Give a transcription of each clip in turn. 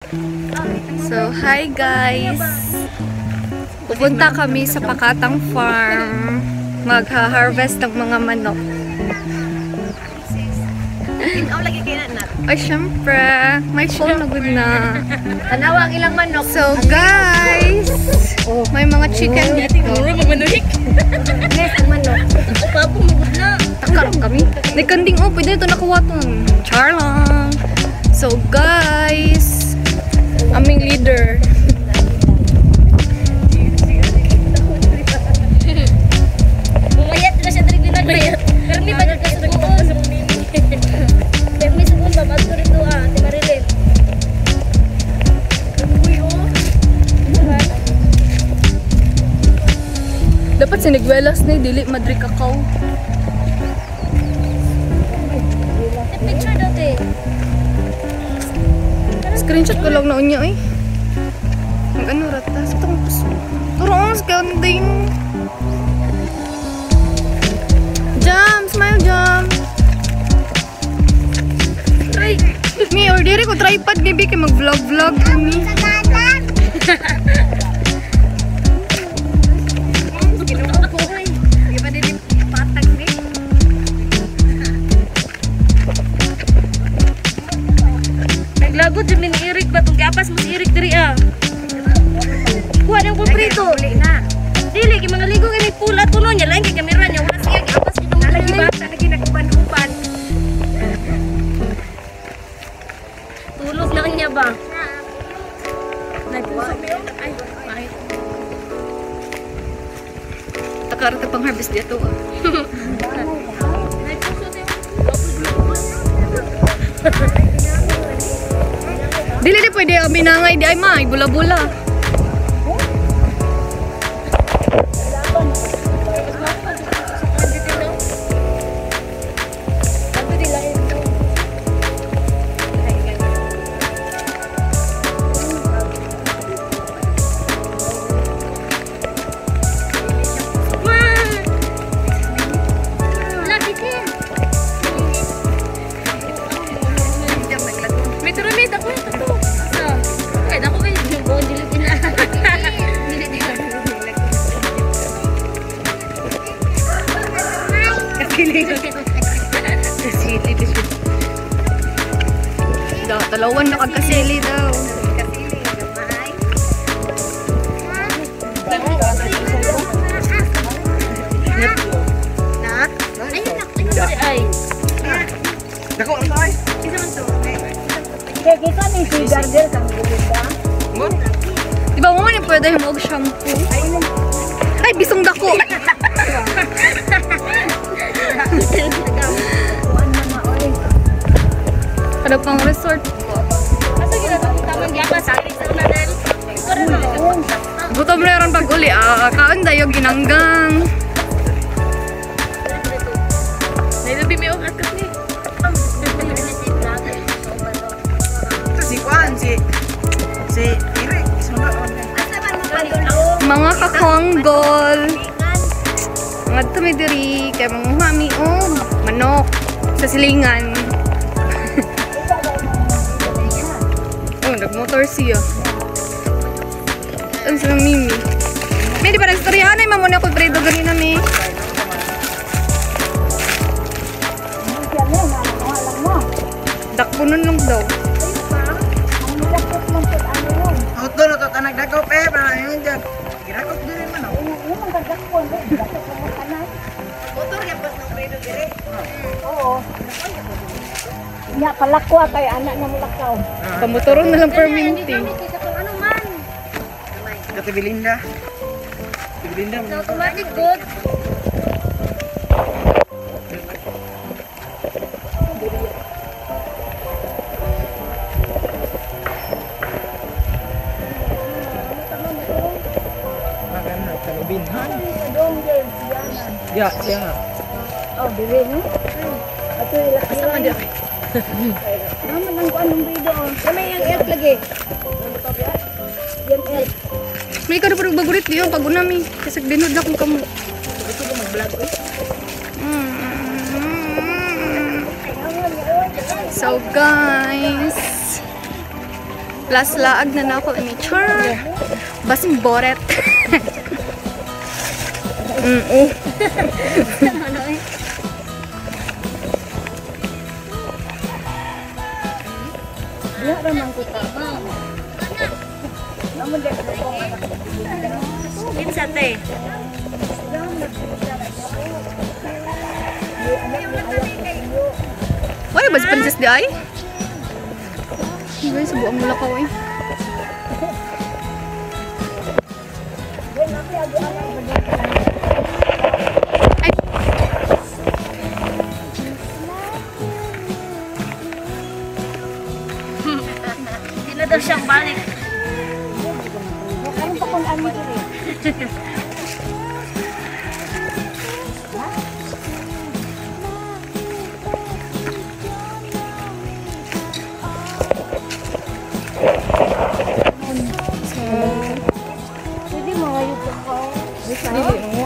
So, hi guys! Pupunta kami sa Pakatang Farm. Magha-harvest ng mga manok. Ay, syempre. May phone na good na. Tanawa ang ilang manok. So, guys! May mga chicken dito. Magmanuhik. Yes, ang manok. Papumugod na. Takarap kami. May kanding oh, pwede ito nakuwaton. Char lang. So, guys! Aming leader. Bumayat na siya dari ginagbayat. Pero may bagay ka sa nagpuon. Pero may sabon ba? Bago rito Ate Marilyn. Dapat sinigwelas na dili madri kakao. Picture dati. Screenshot ko lang na unya eh. Mag-ano rata? Sa itong puso. Turong skanding. Jam! Smile, Jam! Ay! Mi, orderi ko tripod ni Biki mag-vlog-vlog ko mi. Naglagot yung ni Eric ba? Itong kapas mo si Eric diri ah. Kuha ng pulprito. Dili, kaya mga ligo kami pula tuno niya. Lain kay kamera niya. Wala siya kapas ito mo lagi ba? Lagi nagkuban-kuban. Tulog lang niya ba? Nagpuso mo yun? Ay, mahit. Takarata pang harvest dito ah. Dili di pwede ang binangay di ay ma, bula-bula. Talawan na kagkasili daw. Ay. Dako lang tayo. Kaya kita ni si Gardel kang gulita. Diba mo man yung pwede yung shampoo? Ay, bisong dako! Kada pang resort po. Asa ginatong tamang yapas sa akin sa una dahil para na. Gutom na ron pag uli. Kaon dayo ginanggang. Nailabi may ukat kasi. Si Juan, si Eric, sunod Mga kakonggol. Mga tumidiri. Kaya mga mami, oh, manok. Sa silingan. Oh, nag-motor siya. Ano silang Mimi? May di ba nag-storyahan ay mamuna ako predo ganina mi. Dakpunon lang daw. Auto na to, nagdakaw pa eh, parang yun dyan. Girakot din naman ako. Motor yan pas ng predo dire. Oo. Ya palakwa kay anak na mulakaw. Pamotoron na lang perminti. Ano man? Kati Belinda. Belinda mo. Automatic good. Maganda, kalubinhan. Dongger Ya, siya nga. Oh, dili no? Ato ila Sama dia. naman ang anong video. Kami yang elf lagi. Yang elf. May kada parang bagurit diyo pag unami. Kasi binod na kung kamo. Gusto ko mag-vlog eh. So guys, Plus laag na nako ini char. Basing boret. Diya ramang ko tama. Naman dito ko. Pinsa te. Wala ba si Princess di ay? Guys, buang mula ka eh. Ay. Hindi na daw siyang balik. Ano pa kung ano dito? Pwede mga yung kakao. Dili mo.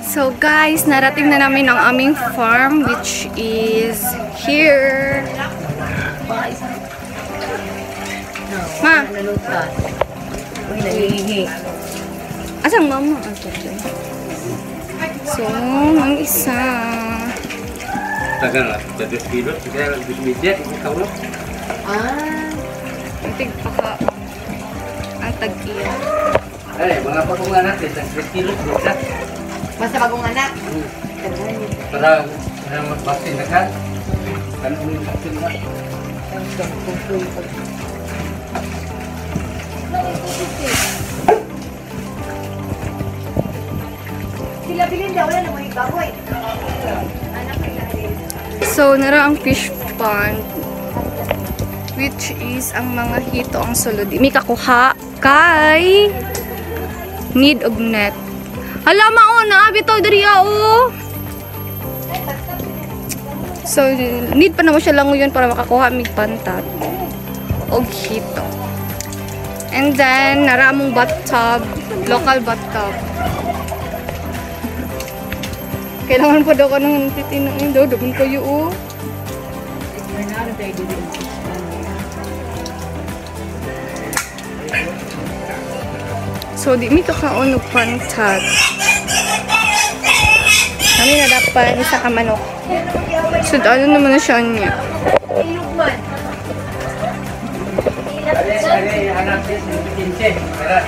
So guys, narating na namin ang aming farm which is here. Ma, Nalutas. Uy, nalihingi. asang mama? So, ang isa. Tagal lah, 2 kilo, kita lebih media, tahu loh. Ang tigpaka. Ang tag-iya. Mga pagong anak, 3 kilo, bisa. Basta bagong anak. Para vaksin kan? Kan vaksin lah. Sila bilhin daw, wala na mo yung baboy. So, nara ang fish pond which is ang mga hito ang sulod. May kakuha kay need og net. Hala mao na bitaw diri o. So, need pa naman siya lang yun para makakuha mig pantat og hito. And then, nara among bathtub, local bathtub. Kailangan pa daw ka ng titinong daw, doon kayo o. So, di mi kakaon og pantat. Kami na dapat isa ka manok. So, ano naman na siya niya. Ada anak dia cincin, merah,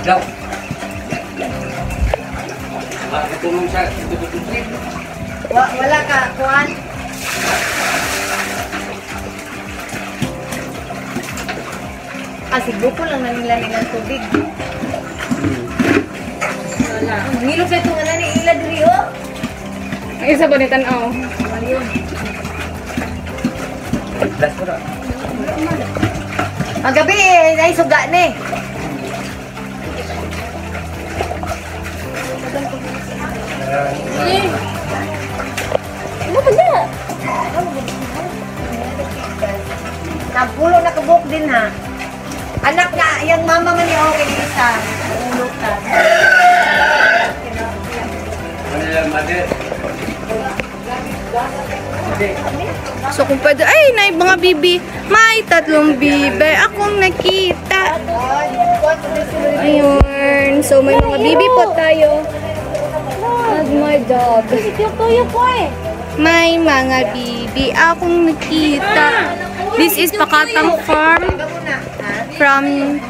jauh. Tulong sa tututusin. Wala ka, kuhan. Kasi grupo lang nanilanin ng tubig. Wala. Ngilog na ito nga nani ila diri o. Ang isa ba nitan o? Das ko na. Ang gabi eh, ay suga ni. Ano ba na? Nagpulo na kabuk din ha. Anak na, yung mama man ni okay din isa. Ulutan. Mana mother. So, kung pwede, ay, na mga bibi. May 3 bibi akong nakita. Ayun. So, may mga bibi po tayo. At my dog. Tuyo po eh. May mga bibi akong nakita. This is Pakatang Farm from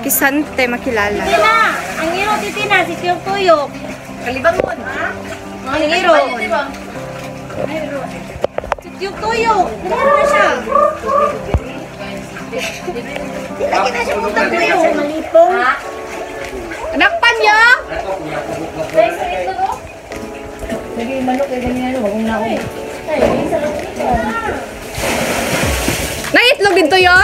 Kisante, Makilala. Titina! Ang iro titina, si Tiyong Tuyok. Kalibangon. Mga nangiro. Si Tiyong Tuyok. Nangiro na siya. Kita siya pumunta ko yun. Malipong. Nakpan niya! Lagi manok kayo ganyan, wag mong naon. Naitlog din to yo?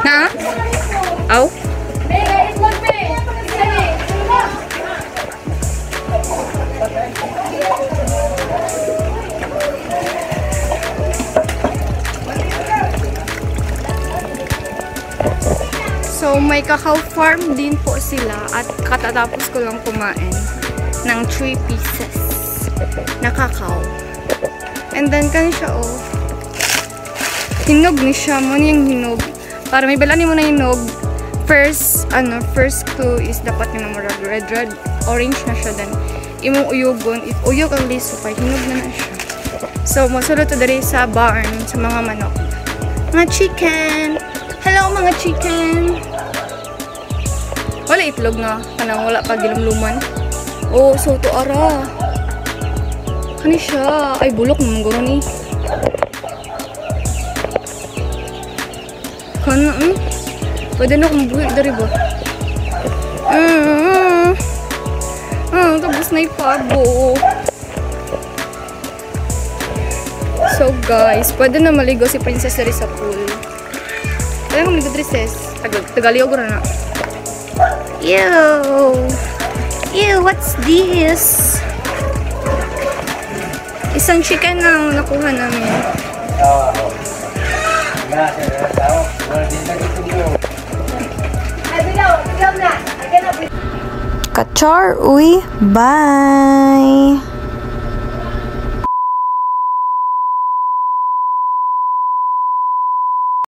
Ha? Aw? So, may cacao farm din po sila at katatapos ko lang kumain ng 3 pieces na cacao. And then, kani siya, oh. Hinog ni siya. Mo yung hinog. Para may balani mo na hinog. First clue is dapat yung namurag red, orange na siya. Then, imong uyugon. If uyog ang liso kay hinog na na siya. So, masulot to dali sa barn sa mga manok. Mga chicken! Hello, mga chicken! Wala itlog na. Kanang wala pa gilumluman. Oh, so to ara. Kani siya. Ay, bulok naman gano'n ni. Kana, pwede na akong buhi dari ba? Tapos na ipabo. So guys, pwede na maligo si Princess dari sa pool. Pwede na maligo dari sis. Tagaliog na na. Ew, what's this? Isang chicken ang nakuha namin. Bilaw na. Kachar, uy, bye!